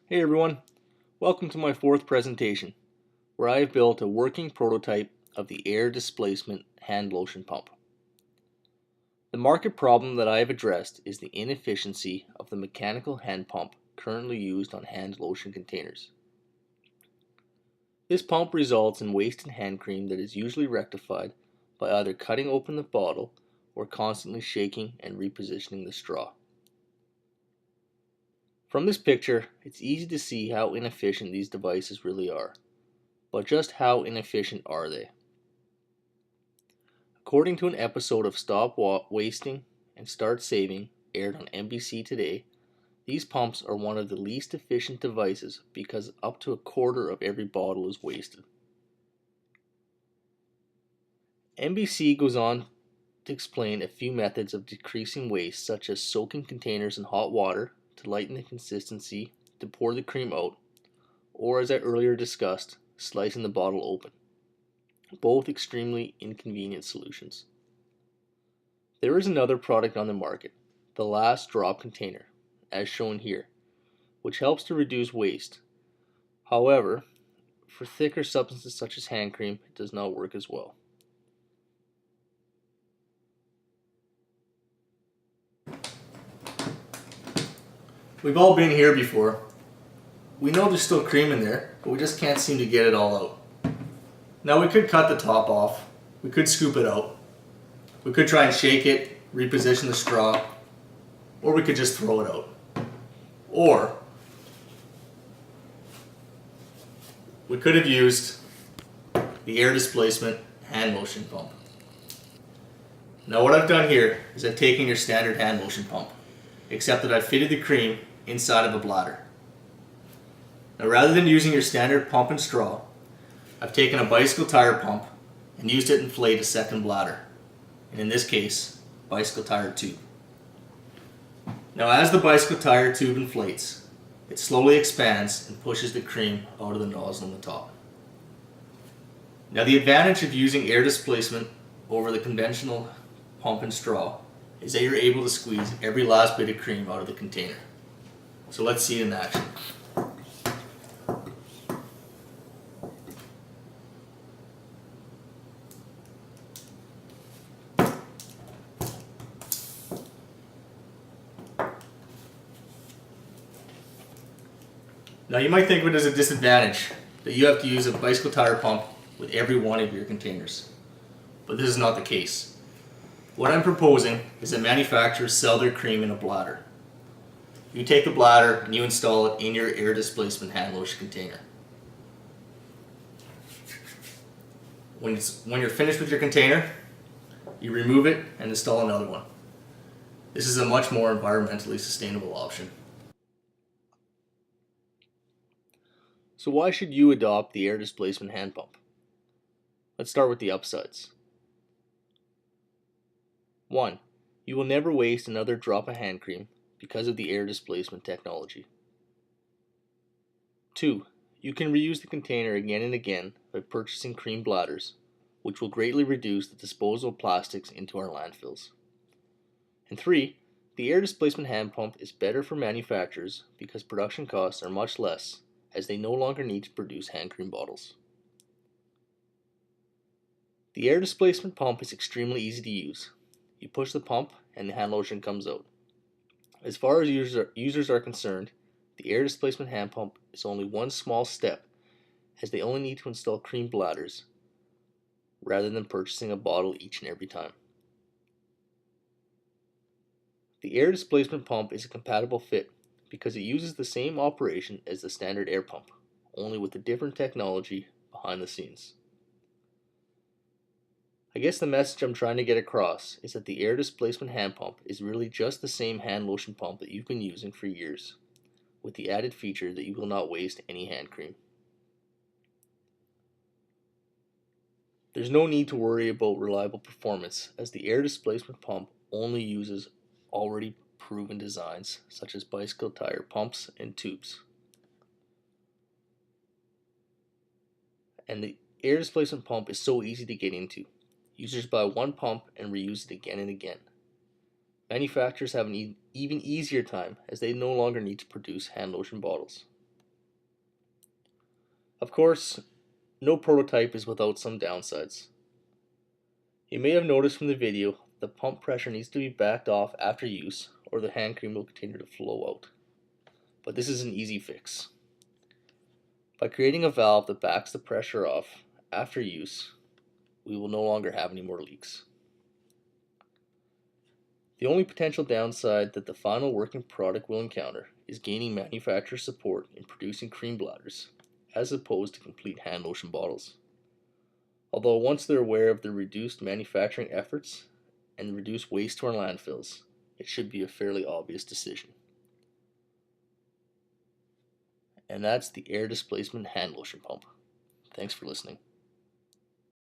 Hey everyone, welcome to my fourth presentation, where I have built a working prototype of the air displacement hand lotion pump. The market problem that I have addressed is the inefficiency of the mechanical hand pump currently used on hand lotion containers. This pump results in wasted hand cream that is usually rectified by either cutting open the bottle or constantly shaking and repositioning the straw. From this picture, it's easy to see how inefficient these devices really are. But just how inefficient are they? According to an episode of Stop Wasting and Start Saving aired on NBC Today, these pumps are one of the least efficient devices because up to a quarter of every bottle is wasted. NBC goes on to explain a few methods of decreasing waste, such as soaking containers in hot water to lighten the consistency to pour the cream out, or as I earlier discussed, slicing the bottle open. Both extremely inconvenient solutions. There is another product on the market, the last drop container, as shown here, which helps to reduce waste. However, for thicker substances such as hand cream, it does not work as well. We've all been here before. We know there's still cream in there, but we just can't seem to get it all out. Now we could cut the top off, we could scoop it out, we could try and shake it, reposition the straw, or we could just throw it out. Or we could have used the air displacement hand lotion pump. Now what I've done here is I've taken your standard hand lotion pump, except that I've fitted the cream inside of a bladder. Now rather than using your standard pump and straw, I've taken a bicycle tire pump and used it to inflate a second bladder, and in this case, bicycle tire tube. Now as the bicycle tire tube inflates, it slowly expands and pushes the cream out of the nozzle on the top. Now the advantage of using air displacement over the conventional pump and straw is that you're able to squeeze every last bit of cream out of the container. So let's see it in action. Now you might think of it as a disadvantage that you have to use a bicycle tire pump with every one of your containers, but this is not the case. What I'm proposing is that manufacturers sell their cream in a bladder. You take the bladder and you install it in your air displacement hand lotion container. When you're finished with your container, you remove it and install another one. This is a much more environmentally sustainable option. So why should you adopt the air displacement hand pump? Let's start with the upsides. 1. You will never waste another drop of hand cream because of the air displacement technology. 2. You can reuse the container again and again by purchasing cream bladders, which will greatly reduce the disposal of plastics into our landfills. And 3. The air displacement hand pump is better for manufacturers because production costs are much less, as they no longer need to produce hand cream bottles. The air displacement pump is extremely easy to use. You push the pump and the hand lotion comes out. As far as users are concerned, the air displacement hand pump is only one small step, as they only need to install cream bladders rather than purchasing a bottle each and every time. The air displacement pump is a compatible fit because it uses the same operation as the standard air pump, only with a different technology behind the scenes. I guess the message I'm trying to get across is that the air displacement hand pump is really just the same hand lotion pump that you've been using for years, with the added feature that you will not waste any hand cream. There's no need to worry about reliable performance, as the air displacement pump only uses already proven designs such as bicycle tire pumps and tubes. And the air displacement pump is so easy to get into. Users buy one pump and reuse it again and again. Manufacturers have an even easier time as they no longer need to produce hand lotion bottles. Of course, no prototype is without some downsides. You may have noticed from the video the pump pressure needs to be backed off after use or the hand cream will continue to flow out. But this is an easy fix. By creating a valve that backs the pressure off after use, we will no longer have any more leaks. The only potential downside that the final working product will encounter is gaining manufacturer support in producing cream bladders, as opposed to complete hand lotion bottles. Although once they're aware of the reduced manufacturing efforts and the reduced waste to our landfills, it should be a fairly obvious decision. And that's the air displacement hand lotion pump. Thanks for listening.